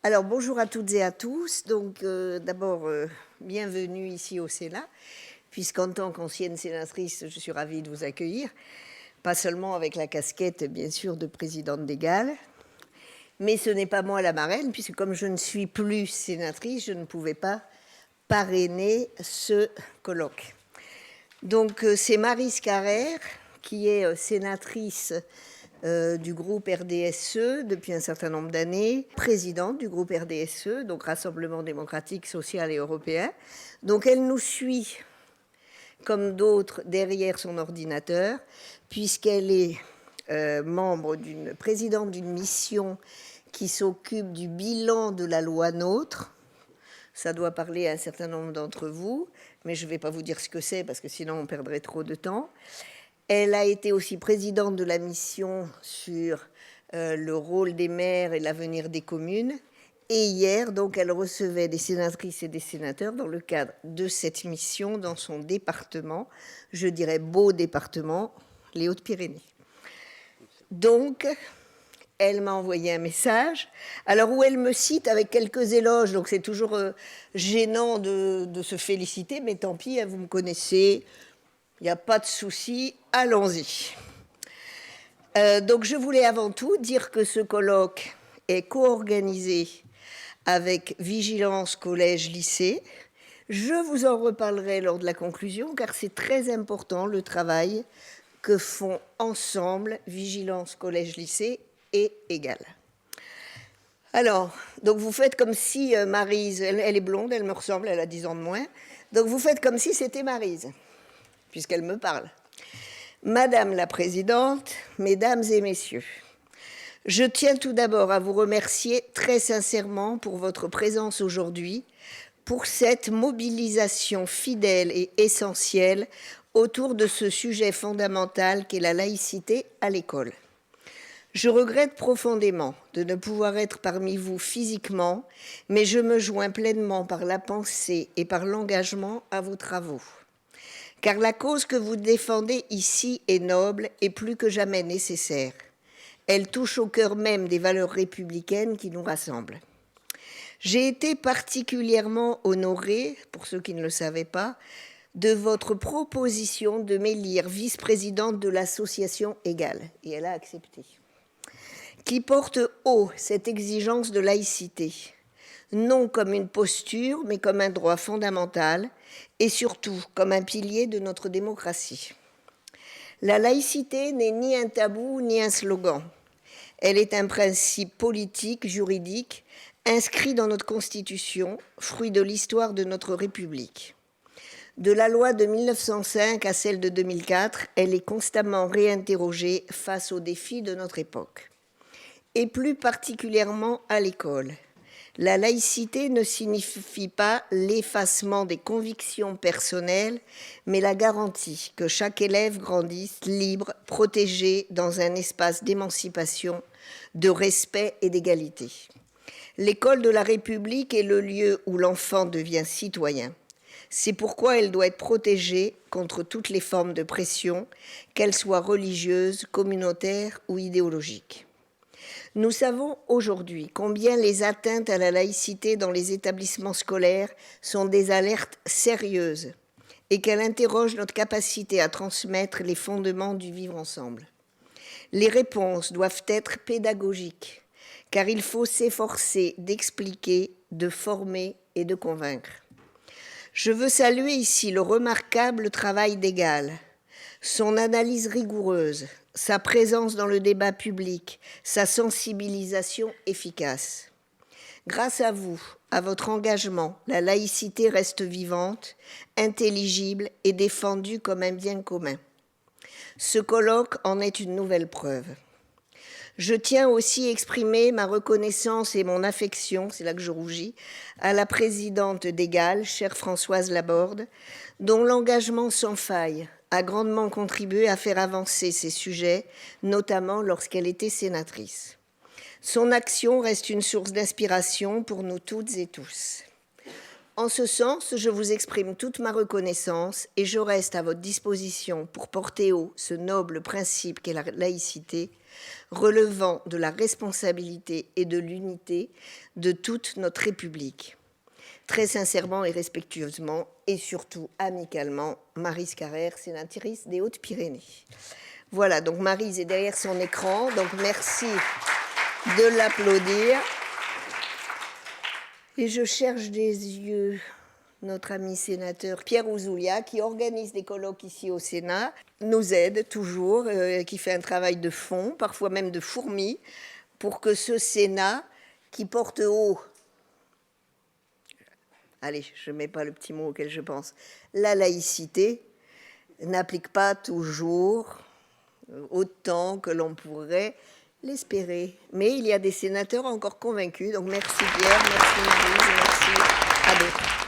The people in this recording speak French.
Alors, bonjour à toutes et à tous. Donc, d'abord, bienvenue ici au Sénat, puisqu'en tant qu'ancienne sénatrice, je suis ravie de vous accueillir, pas seulement avec la casquette, bien sûr, de présidente d'Égale, mais ce n'est pas moi la marraine, puisque comme je ne suis plus sénatrice, je ne pouvais pas parrainer ce colloque. Donc, c'est Maryse Carrère, qui est sénatrice du groupe RDSE depuis un certain nombre d'années, présidente du groupe RDSE, donc Rassemblement démocratique, social et européen. Donc elle nous suit, comme d'autres, derrière son ordinateur, puisqu'elle est présidente d'une mission qui s'occupe du bilan de la loi NOTRe. Ça doit parler à un certain nombre d'entre vous, mais je ne vais pas vous dire ce que c'est, parce que sinon on perdrait trop de temps. Elle a été aussi présidente de la mission sur le rôle des maires et l'avenir des communes. Et hier, donc, elle recevait des sénatrices et des sénateurs dans le cadre de cette mission dans son département, je dirais beau département, les Hautes-Pyrénées. Donc, elle m'a envoyé un message, alors où elle me cite avec quelques éloges, donc c'est toujours gênant de se féliciter, mais tant pis, hein, vous me connaissez, il n'y a pas de souci, allons-y. Donc je voulais avant tout dire que ce colloque est co-organisé avec Vigilance Collège-Lycée. Je vous en reparlerai lors de la conclusion, car c'est très important le travail que font ensemble Vigilance Collège-Lycée et Égale. Alors, donc vous faites comme si Maryse, elle est blonde, elle me ressemble, elle a 10 ans de moins, donc vous faites comme si c'était Maryse, puisqu'elle me parle. Madame la Présidente, Mesdames et Messieurs, je tiens tout d'abord à vous remercier très sincèrement pour votre présence aujourd'hui, pour cette mobilisation fidèle et essentielle autour de ce sujet fondamental qu'est la laïcité à l'école. Je regrette profondément de ne pouvoir être parmi vous physiquement, mais je me joins pleinement par la pensée et par l'engagement à vos travaux. Car la cause que vous défendez ici est noble et plus que jamais nécessaire. Elle touche au cœur même des valeurs républicaines qui nous rassemblent. J'ai été particulièrement honorée, pour ceux qui ne le savaient pas, de votre proposition de m'élire vice-présidente de l'association Égale, et elle a accepté, qui porte haut cette exigence de laïcité, non comme une posture, mais comme un droit fondamental, et surtout comme un pilier de notre démocratie. La laïcité n'est ni un tabou ni un slogan. Elle est un principe politique, juridique, inscrit dans notre Constitution, fruit de l'histoire de notre République. De la loi de 1905 à celle de 2004, elle est constamment réinterrogée face aux défis de notre époque. Et plus particulièrement à l'école. La laïcité ne signifie pas l'effacement des convictions personnelles, mais la garantie que chaque élève grandisse libre, protégé dans un espace d'émancipation, de respect et d'égalité. L'école de la République est le lieu où l'enfant devient citoyen. C'est pourquoi elle doit être protégée contre toutes les formes de pression, qu'elles soient religieuses, communautaires ou idéologiques. Nous savons aujourd'hui combien les atteintes à la laïcité dans les établissements scolaires sont des alertes sérieuses et qu'elles interrogent notre capacité à transmettre les fondements du vivre ensemble. Les réponses doivent être pédagogiques, car il faut s'efforcer d'expliquer, de former et de convaincre. Je veux saluer ici le remarquable travail d'Égale, son analyse rigoureuse, sa présence dans le débat public, sa sensibilisation efficace. Grâce à vous, à votre engagement, la laïcité reste vivante, intelligible et défendue comme un bien commun. Ce colloque en est une nouvelle preuve. Je tiens aussi à exprimer ma reconnaissance et mon affection, c'est là que je rougis, à la présidente d'Égale, chère Françoise Laborde, dont l'engagement sans faille a grandement contribué à faire avancer ces sujets, notamment lorsqu'elle était sénatrice. Son action reste une source d'inspiration pour nous toutes et tous. En ce sens, je vous exprime toute ma reconnaissance et je reste à votre disposition pour porter haut ce noble principe qu'est la laïcité, relevant de la responsabilité et de l'unité de toute notre République. Très sincèrement et respectueusement, et surtout amicalement, Maryse Carrère, sénatrice des Hautes-Pyrénées. Voilà, donc Maryse est derrière son écran, donc merci de l'applaudir. Et je cherche des yeux notre ami sénateur Pierre Ouzoulias, qui organise des colloques ici au Sénat, nous aide toujours, qui fait un travail de fond, parfois même de fourmi, pour que ce Sénat, qui porte haut, allez, je ne mets pas le petit mot auquel je pense, la laïcité, n'applique pas toujours autant que l'on pourrait l'espérer. Mais il y a des sénateurs encore convaincus. Donc merci Pierre, merci Maryse, merci à d'autres.